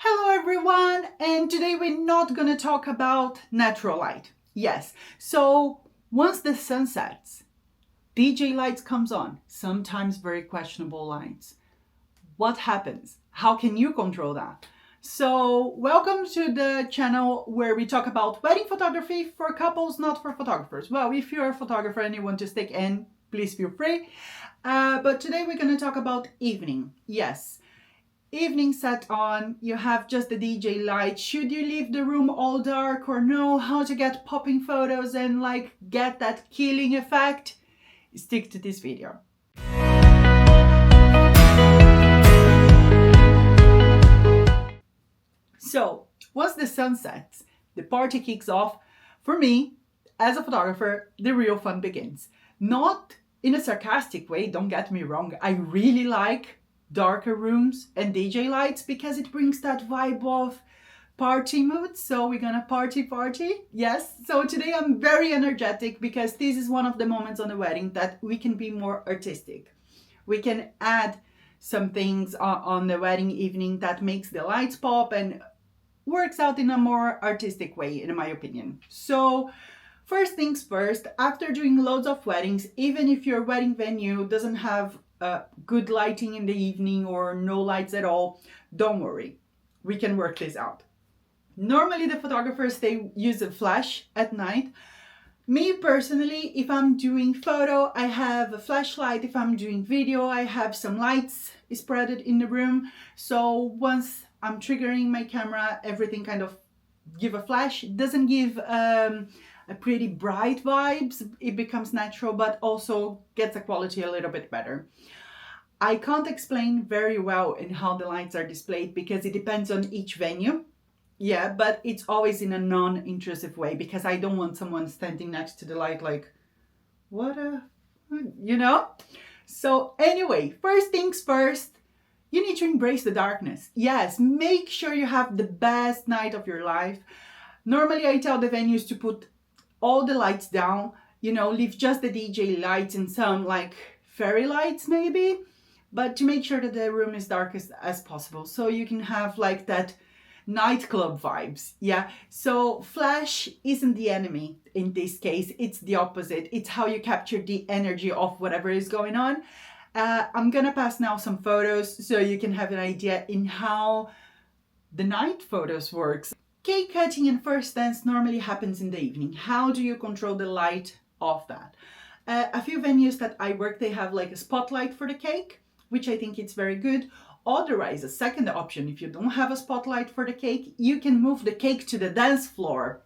Hello everyone, and today we're not gonna talk about natural light. Yes, so once the sun sets, DJ lights comes on, sometimes very questionable lights. What happens? How can you control that? So welcome to the channel where we talk about wedding photography for couples, not for photographers. Well, if you're a photographer and you want to stick in, please feel free. But today we're gonna talk about evening. Yes, evening set on, you have just the DJ light. Should you leave the room all dark or no? How to get popping photos and get that killing effect? Stick to this video. So once the sun sets, the party kicks off. For me, as a photographer, the real fun begins. Not in a sarcastic way, don't get me wrong. I really like darker rooms and DJ lights because it brings that vibe of party mood. So we're gonna party. Yes. So today I'm very energetic because this is one of the moments on the wedding that we can be more artistic. We can add some things on the wedding evening that makes the lights pop and works out in a more artistic way, in my opinion. So first things first, after doing loads of weddings, even if your wedding venue doesn't have good lighting in the evening or no lights at all, don't worry, we can work this out. Normally the photographers, they use a flash at night. Me personally, if I'm doing photo, I have a flashlight. If I'm doing video, I have some lights spread in the room. So once I'm triggering my camera, everything kind of give a flash. It doesn't give a pretty bright vibes. It becomes natural, but also gets the quality a little bit better. I can't explain very well in how the lights are displayed because it depends on each venue. Yeah, but it's always in a non-intrusive way because I don't want someone standing next to the light like, what a, you know? So anyway, first things first, you need to embrace the darkness. Yes, make sure you have the best night of your life. Normally I tell the venues to put all the lights down, leave just the DJ lights and some fairy lights maybe, but to make sure that the room is dark as possible so you can have that nightclub vibes. Yeah, so flash isn't the enemy in this case, it's the opposite. It's how you capture the energy of whatever is going on. I'm gonna pass now some photos so you can have an idea in how the night photos works. Cake cutting and first dance normally happens in the evening. How do you control the light of that? A few venues that I work, they have a spotlight for the cake, which I think it's very good. Otherwise, a second option, if you don't have a spotlight for the cake, you can move the cake to the dance floor.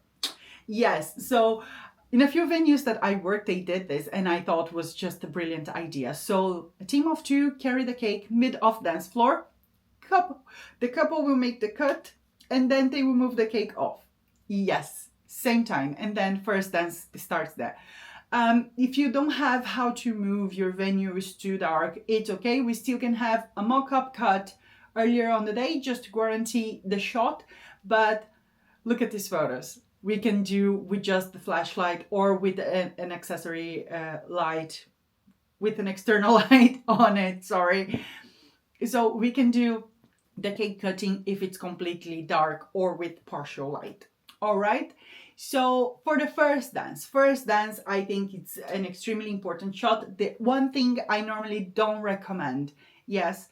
Yes, so in a few venues that I worked, they did this and I thought was just a brilliant idea. So a team of two carry the cake mid of dance floor. The couple will make the cut and then they will move the cake off. Yes, same time. And then first dance starts there. If you don't have how to move, your venue is too dark, it's okay. We still can have a mock-up cut earlier on the day just to guarantee the shot. But look at these photos. We can do with just the flashlight or with an accessory light, with an external light on it, sorry. So we can do the cake cutting if it's completely dark or with partial light. All right. So for the first dance, I think it's an extremely important shot. The one thing I normally don't recommend, yes,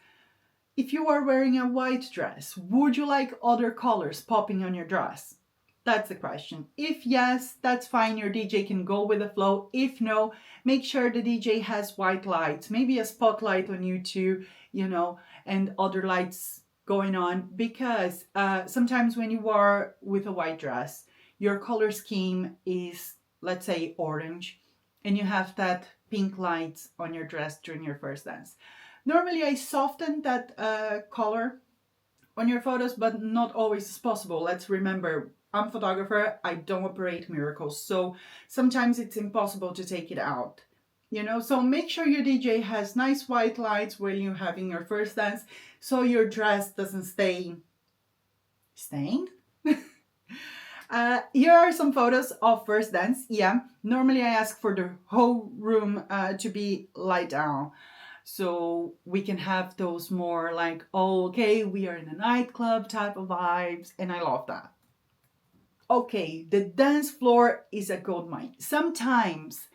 if you are wearing a white dress, would you like other colors popping on your dress? That's the question. If yes, that's fine. Your DJ can go with the flow. If no, make sure the DJ has white lights, maybe a spotlight on you too, and other lights going on, because sometimes when you are with a white dress, your color scheme is, let's say, orange, and you have that pink lights on your dress during your first dance. Normally I soften that color on your photos, but not always is possible. Let's remember, I'm a photographer, I don't operate miracles, so sometimes it's impossible to take it out. So make sure your DJ has nice white lights when you're having your first dance so your dress doesn't stay stained. Here are some photos of first dance. Yeah, normally I ask for the whole room to be light down. So we can have those more like, oh, okay, we are in a nightclub type of vibes, and I love that. Okay, the dance floor is a gold mine. Sometimes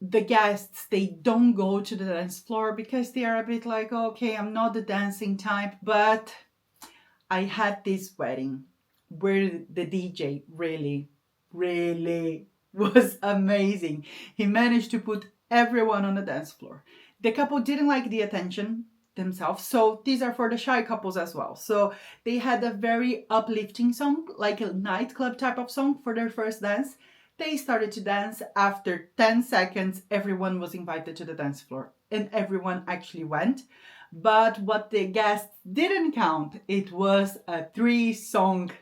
the guests, they don't go to the dance floor because they are a bit like, okay, I'm not the dancing type. But I had this wedding where the DJ really was amazing. He managed to put everyone on the dance floor. The couple didn't like the attention themselves, so these are for the shy couples as well. So they had a very uplifting song, like a nightclub type of song for their first dance. They started to dance. After 10 seconds, everyone was invited to the dance floor, and everyone actually went. But what the guests didn't count, it was a 3-song.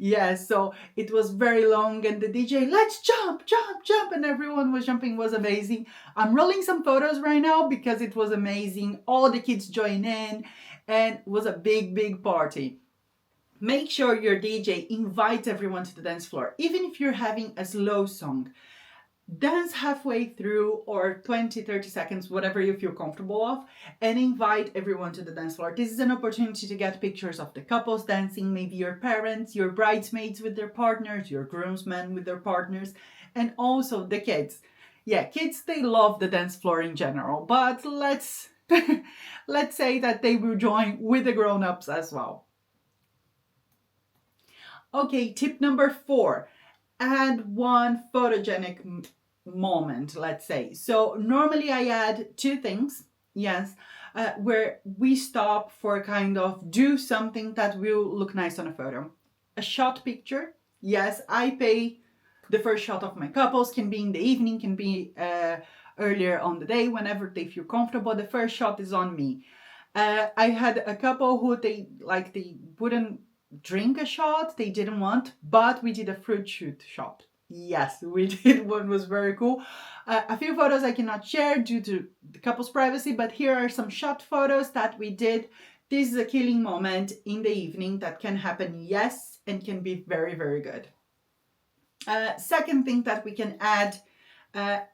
Yeah, so it was very long, and the DJ, let's jump, jump, jump, and everyone was jumping. It was amazing. I'm rolling some photos right now because it was amazing. All the kids joined in, and it was a big party. Make sure your DJ invites everyone to the dance floor, even if you're having a slow song. Dance halfway through, or 20-30 seconds, whatever you feel comfortable of, and invite everyone to the dance floor. This is an opportunity to get pictures of the couples dancing, maybe your parents, your bridesmaids with their partners, your groomsmen with their partners, and also the kids. Yeah, kids, they love the dance floor in general, but let's let's say that they will join with the grown-ups as well. Okay, tip number 4, add one photogenic moment, let's say. So normally I add 2 things, yes, where we stop for kind of do something that will look nice on a photo. A shot picture, yes, I pay the first shot of my couples, can be in the evening, can be earlier on the day, whenever they feel comfortable. The first shot is on me. I had a couple who they wouldn't drink a shot, they didn't want, but we did a fruit shoot shot. Yes, we did. One was very cool. A few photos I cannot share due to the couple's privacy, but here are some shot photos that we did. This is a killing moment in the evening that can happen, yes, and can be very good. Second thing that we can add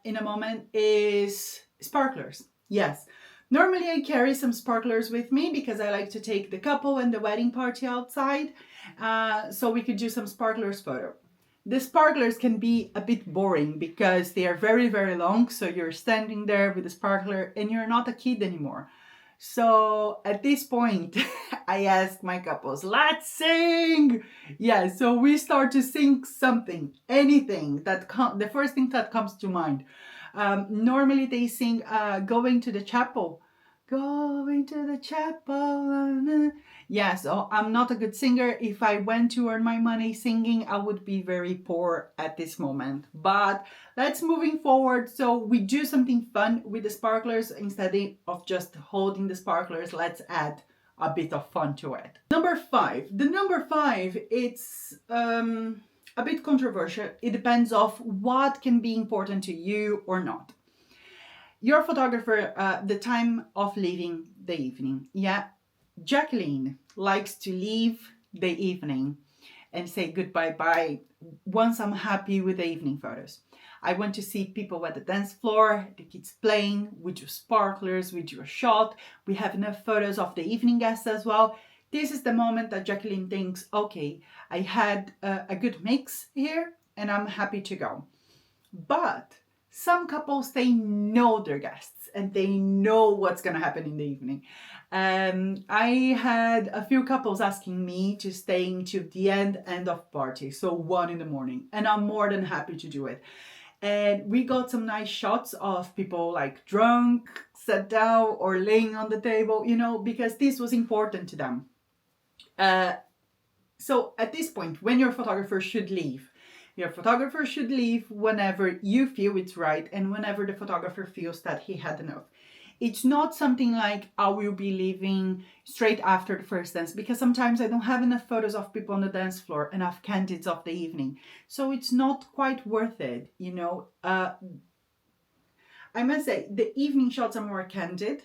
in a moment is sparklers. Yes. Normally I carry some sparklers with me because I like to take the couple and the wedding party outside. So we could do some sparklers photo. The sparklers can be a bit boring because they are very long. So you're standing there with a sparkler and you're not a kid anymore. So at this point, I ask my couples, let's sing. Yeah, so we start to sing something, anything that the first thing that comes to mind. Normally they sing going to the chapel. Going to the chapel. Yeah, so I'm not a good singer. If I went to earn my money singing, I would be very poor at this moment. But let's moving forward. So we do something fun with the sparklers. Instead of just holding the sparklers, let's add a bit of fun to it. Number 5. The number 5, it's a bit controversial. It depends of what can be important to you or not. Your photographer, the time of leaving the evening. Yeah, Jacqueline likes to leave the evening and say goodbye once I'm happy with the evening photos. I want to see people at the dance floor, the kids playing, we do sparklers, we do a shot, we have enough photos of the evening guests as well. This is the moment that Jacqueline thinks, okay, I had a good mix here and I'm happy to go. But some couples, they know their guests and they know what's going to happen in the evening. I had a few couples asking me to stay until the end of party, so 1 a.m, and I'm more than happy to do it. And we got some nice shots of people like drunk, sat down, or laying on the table, because this was important to them. So at this point, when your photographer should leave, your photographer should leave whenever you feel it's right and whenever the photographer feels that he had enough. It's not something like I will be leaving straight after the first dance, because sometimes I don't have enough photos of people on the dance floor, enough candids of the evening. So it's not quite worth it, I must say, the evening shots are more candid.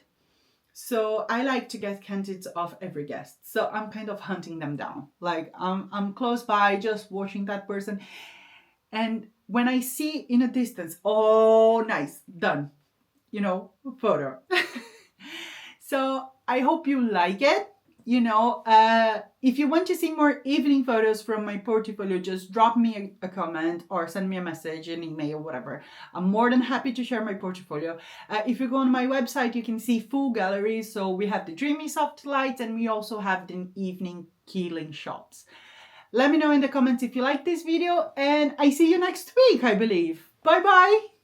So I like to get candids of every guest. So I'm kind of hunting them down. Like I'm close by just watching that person. And when I see in a distance, oh, nice, done. photo. So I hope you like it. If you want to see more evening photos from my portfolio, just drop me a comment or send me a message, an email, whatever. I'm more than happy to share my portfolio. If you go on my website, you can see full galleries. So we have the dreamy soft lights, and we also have the evening keeling shots. Let me know in the comments if you like this video, and I see you next week, I believe. Bye bye.